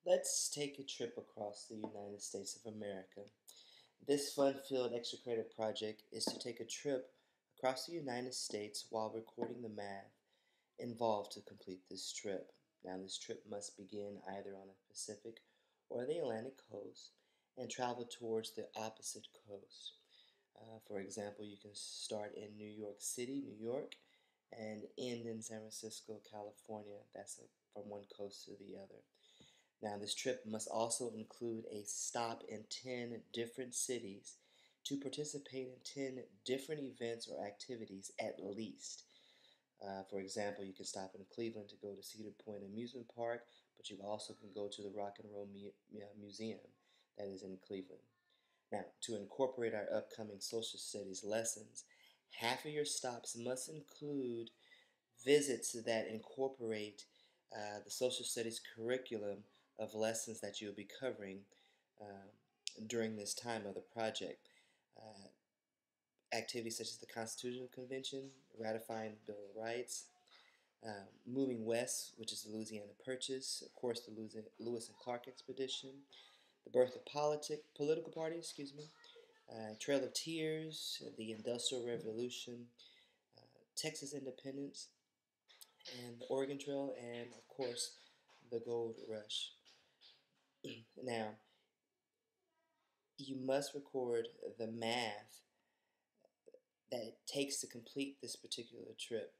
Let's take a trip across the United States of America. This fun-filled extracurricular project is to take a trip across the United States while recording the math involved to complete this trip. Now, this trip must begin either on the Pacific or the Atlantic coast and travel towards the opposite coast. For example, you can start in New York City, New York, and end in San Francisco, California. That's from one coast to the other. Now, this trip must also include a stop in 10 different cities to participate in 10 different events or activities at least. For example, you can stop in Cleveland to go to Cedar Point Amusement Park, but you also can go to the Rock and Roll Museum that is in Cleveland. Now, to incorporate our upcoming social studies lessons, half of your stops must include visits that incorporate the social studies curriculum of lessons that you'll be covering during this time of the project. Uh, Activities such as the Constitutional Convention, ratifying the Bill of Rights, moving west, which is the Louisiana Purchase, of course, the Lewis and Clark Expedition, the birth of political party, Trail of Tears, the Industrial Revolution, Texas independence, and the Oregon Trail, and of course, the Gold Rush. Now, you must record the math that it takes to complete this particular trip,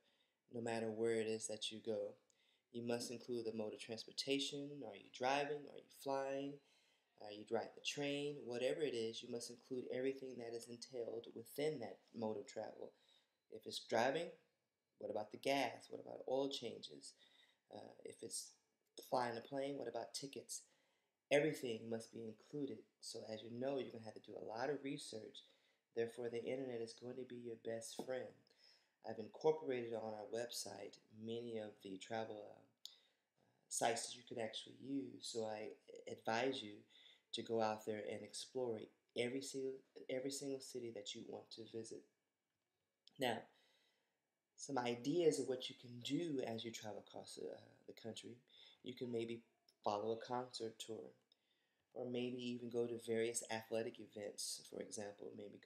no matter where it is that you go. You must include the mode of transportation. Are you driving? Are you flying? Are you driving the train? Whatever it is, you must include everything that is entailed within that mode of travel. If it's driving, what about the gas? What about oil changes? If it's flying a plane, what about tickets? Everything must be included. So as you know, you're going to have to do a lot of research. Therefore, the internet is going to be your best friend. I've incorporated on our website many of the travel sites that you can actually use. So I advise you to go out there and explore every single city that you want to visit. Now, some ideas of what you can do as you travel across the country. You can maybe follow a concert tour, or maybe even go to various athletic events. For example, maybe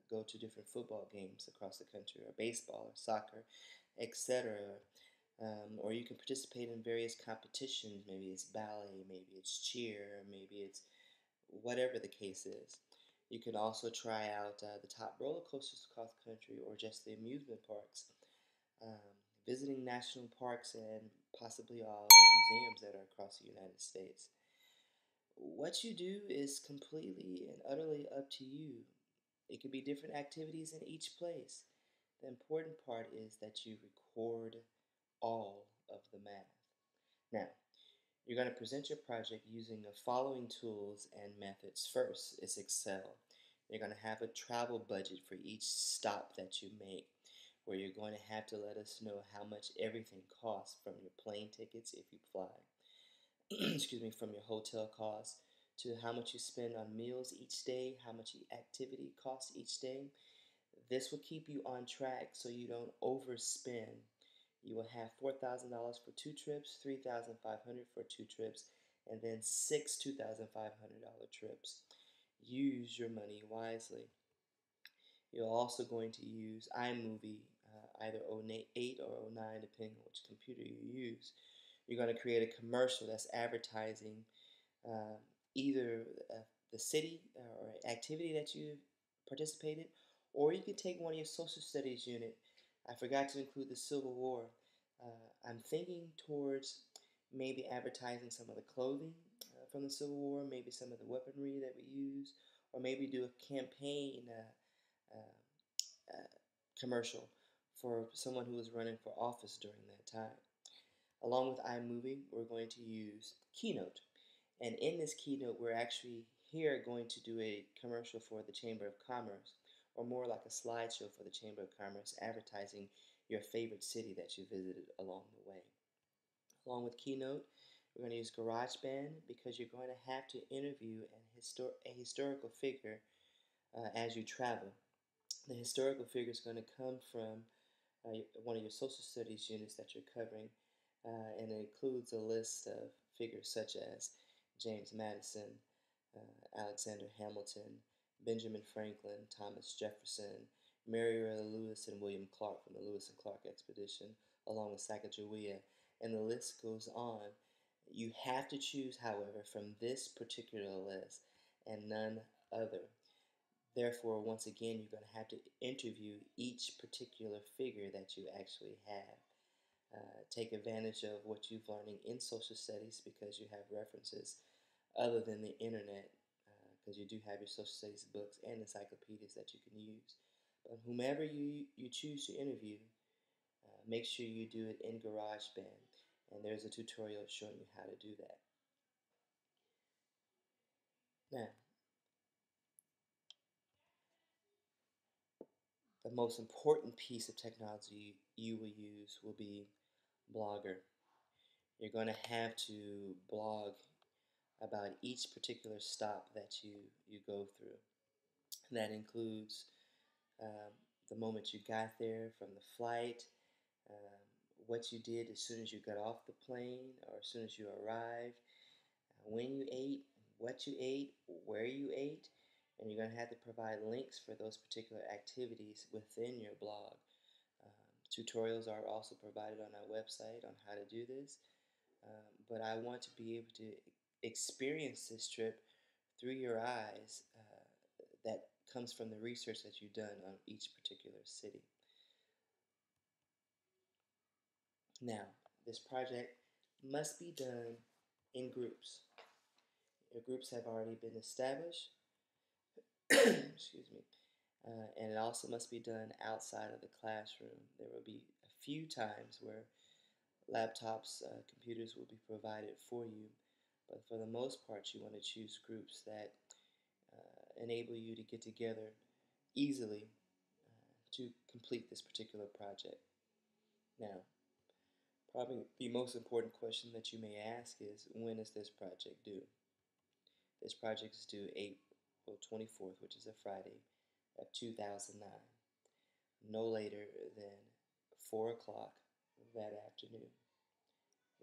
go to different football games across the country, or baseball, or soccer, etc. Or you can participate in various competitions. Maybe it's ballet, maybe it's cheer, maybe it's whatever the case is. You can also try out the top roller coasters across the country, or just the amusement parks. Visiting national parks and possibly all the museums that are across the United States. What you do is completely and utterly up to you. It could be different activities in each place. The important part is that you record all of the math. Now, you're going to present your project using the following tools and methods. First is Excel. You're going to have a travel budget for each stop that you make, where you're going to have to let us know how much everything costs, from your plane tickets if you fly, from your hotel costs, to how much you spend on meals each day, how much activity costs each day. This will keep you on track so you don't overspend. You will have $4,000 for 2 trips, $3,500 for 2 trips, and then 6 $2,500 trips. Use your money wisely. You're also going to use iMovie, either '08 or '09, depending on which computer you use. You're going to create a commercial that's advertising either the city or activity that you participated, or you can take one of your social studies unit. I forgot to include the Civil War. I'm thinking towards maybe advertising some of the clothing from the Civil War, maybe some of the weaponry that we use, or maybe do a campaign uh, commercial for someone who was running for office during that time. Along with iMovie, we're going to use Keynote. And in this keynote, we're actually here going to do a commercial for the Chamber of Commerce, or more like a slideshow for the Chamber of Commerce, advertising your favorite city that you visited along the way. Along with Keynote, we're going to use GarageBand because you're going to have to interview a historical figure as you travel. The historical figure is going to come from one of your social studies units that you're covering, and it includes a list of figures such as James Madison, Alexander Hamilton, Benjamin Franklin, Thomas Jefferson, Meriwether Lewis, and William Clark from the Lewis and Clark expedition, along with Sacagawea, and the list goes on. You have to choose, however, from this particular list and none other. Therefore, once again, you're going to have to interview each particular figure that you actually have. Take advantage of what you've learning in social studies because you have references other than the internet, because you do have your social studies books and encyclopedias that you can use. But whomever you choose to interview, make sure you do it in GarageBand, and there's a tutorial showing you how to do that. Now, the most important piece of technology you will use will be Blogger. You're going to have to blog about each particular stop that you go through. And that includes the moment you got there from the flight, um, what you did as soon as you got off the plane or as soon as you arrived, when you ate, what you ate, where you ate, and you're going to have to provide links for those particular activities within your blog. Tutorials are also provided on our website on how to do this, but I want to be able to experience this trip through your eyes that comes from the research that you've done on each particular city. Now, this project must be done in groups. Your groups have already been established, excuse me, and it also must be done outside of the classroom. There will be a few times where laptops, computers will be provided for you, but for the most part, you want to choose groups that enable you to get together easily to complete this particular project. Now, probably the most important question that you may ask is, when is this project due? This project is due April 24th, which is a Friday, of 2009, no later than 4 o'clock that afternoon.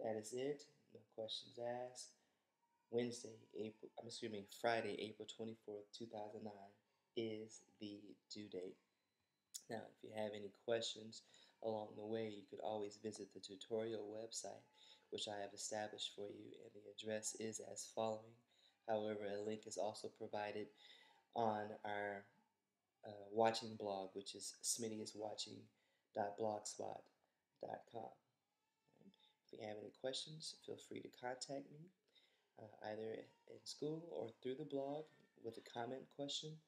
That is it. No questions asked. Friday, April 24th, 2009 is the due date. Now, if you have any questions along the way, you could always visit the tutorial website, which I have established for you, and the address is as following. However, a link is also provided on our watching blog, which is smittyiswatching.blogspot.com. If you have any questions, feel free to contact me either in school or through the blog with a comment question,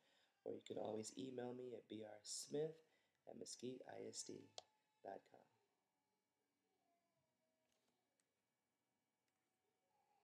or you can always email me at brsmith@mesquiteisd.com.